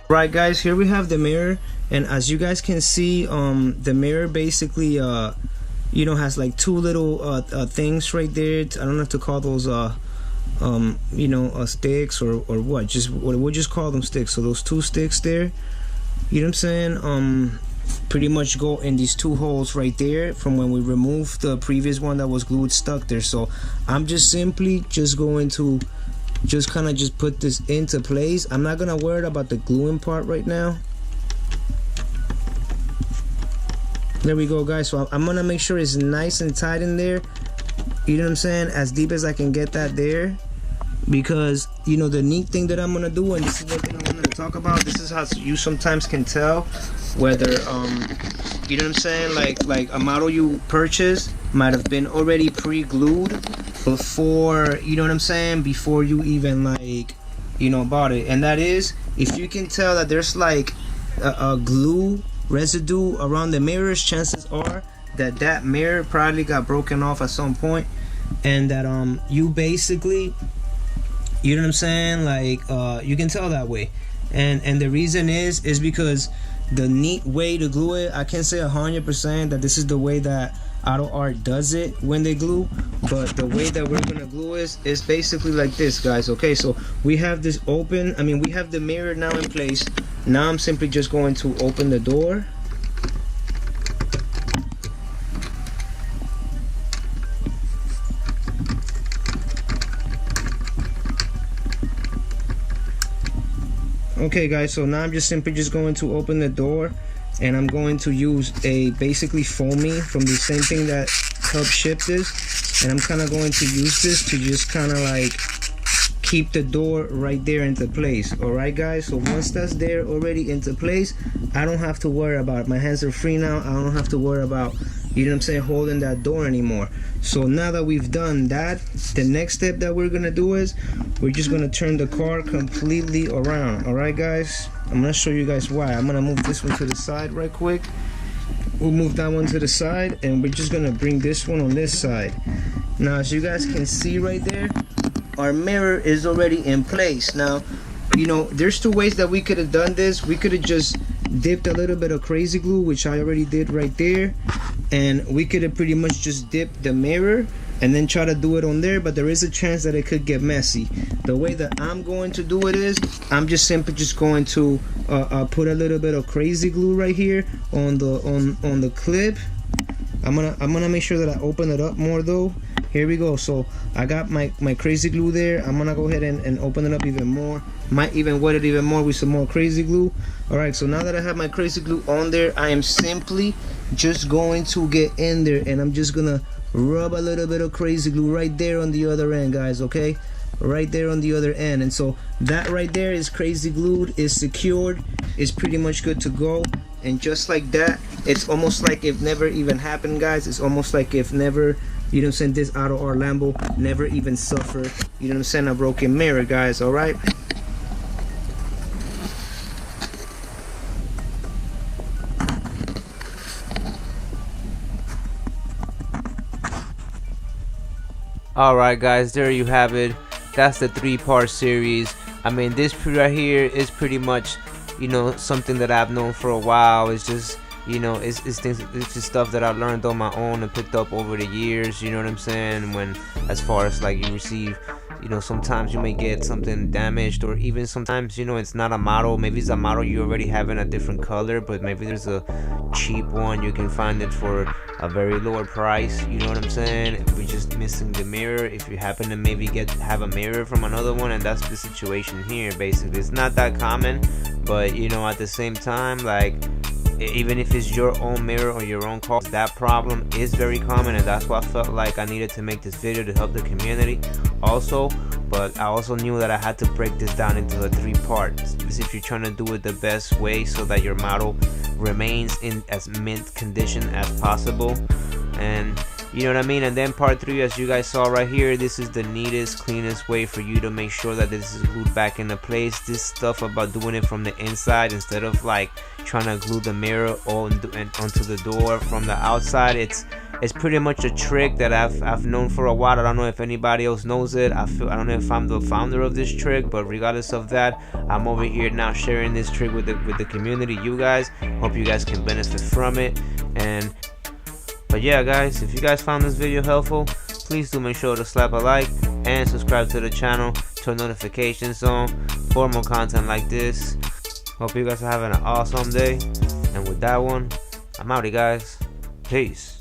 Right guys, here we have the mirror, and as you guys can see, the mirror basically has like two little things right there. I don't know if to call those sticks or what. We'll just call them sticks. So those two sticks there, you know what I'm saying, pretty much go in these two holes right there from when we removed the previous one that was glued stuck there. So I'm just simply just going to kind of put this into place. I'm not gonna worry about the gluing part right now. There we go guys. So I'm gonna make sure it's nice and tight in there, you know what I'm saying, as deep as I can get that there, because the neat thing that I'm gonna do, and this is what I wanted to talk about, this is how you sometimes can tell whether you know what I'm saying, like a model you purchase might have been already pre-glued before, you know what I'm saying, before you even bought it. And that is, if you can tell that there's like a glue residue around the mirrors, chances are that mirror probably got broken off at some point, and that you basically, you know what I'm saying, like you can tell that way. And the reason is because the neat way to glue it, I can't say 100% that this is the way that AUTOart does it when they glue, but the way that we're gonna glue is basically like this, guys. Okay, so we have this open, we have the mirror now in place. Now I'm simply just going to open the door. Okay guys, so now I'm just simply going to open the door, and I'm going to use a basically foamy from the same thing that helped ship this, and I'm kind of going to use this to just kind of like keep the door right there into place. Alright guys, so once that's there already into place, I don't have to worry about it. My hands are free now. I don't have to worry about, you know what I'm saying, holding that door anymore. So now that we've done that, the next step that we're gonna do is we're just gonna turn the car completely around. Alright guys, I'm gonna show you guys why. I'm gonna move this one to the side right quick. We'll move that one to the side, and we're just gonna bring this one on this side. Now as you guys can see right there, our mirror is already in place. Now, there's two ways that we could have done this. We could have just dipped a little bit of crazy glue, which I already did right there, and we could have pretty much just dipped the mirror and then try to do it on there, but there is a chance that it could get messy. The way that I'm going to do it is I'm just simply going to put a little bit of crazy glue right here on the clip. I'm gonna make sure that I open it up more though. Here we go. So I got my crazy glue there. I'm gonna go ahead and open it up even more. Might even wet it even more with some more crazy glue. Alright, so now that I have my crazy glue on there, I am simply just going to get in there, and I'm just gonna rub a little bit of crazy glue right there on the other end, guys. Okay, right there on the other end. And so that right there is crazy glued, is secured, is pretty much good to go. And just like that, it's almost like it never even happened, guys. It's almost like if never, you know what I'm saying, this AUTOart Lambo never even suffered, you know what I'm saying, a broken mirror, guys. Alright, Alright guys, there you have it. That's the 3-part series. This right here is pretty much, something that I've known for a while. It's just, it's just stuff that I learned on my own and picked up over the years, you know what I'm saying, when, as far as like you receive, sometimes you may get something damaged, or even sometimes, it's not a model, maybe it's a model you already have in a different color, but maybe there's a cheap one, you can find it for a very lower price, you know what I'm saying. We're just missing the mirror. If you happen to maybe have a mirror from another one, and that's the situation here. Basically, it's not that common, but at the same time, like, even if it's your own mirror or your own car, that problem is very common, and that's why I felt like I needed to make this video to help the community also. But I also knew that I had to break this down into the 3 parts, because if you're trying to do it the best way so that your model remains in as mint condition as possible. And You know what I mean? And then part 3, as you guys saw right here, this is the neatest, cleanest way for you to make sure that this is glued back into place. This stuff about doing it from the inside instead of like trying to glue the mirror onto the door from the outside, it's pretty much a trick that I've known for a while. I don't know if anybody else knows it. I don't know if I'm the founder of this trick, but regardless of that, I'm over here now sharing this trick with the community, you guys. Hope you guys can benefit from it. But yeah, guys, if you guys found this video helpful, please do make sure to slap a like and subscribe to the channel, turn notifications on for more content like this. Hope you guys are having an awesome day, and with that one, I'm outie, guys. Peace.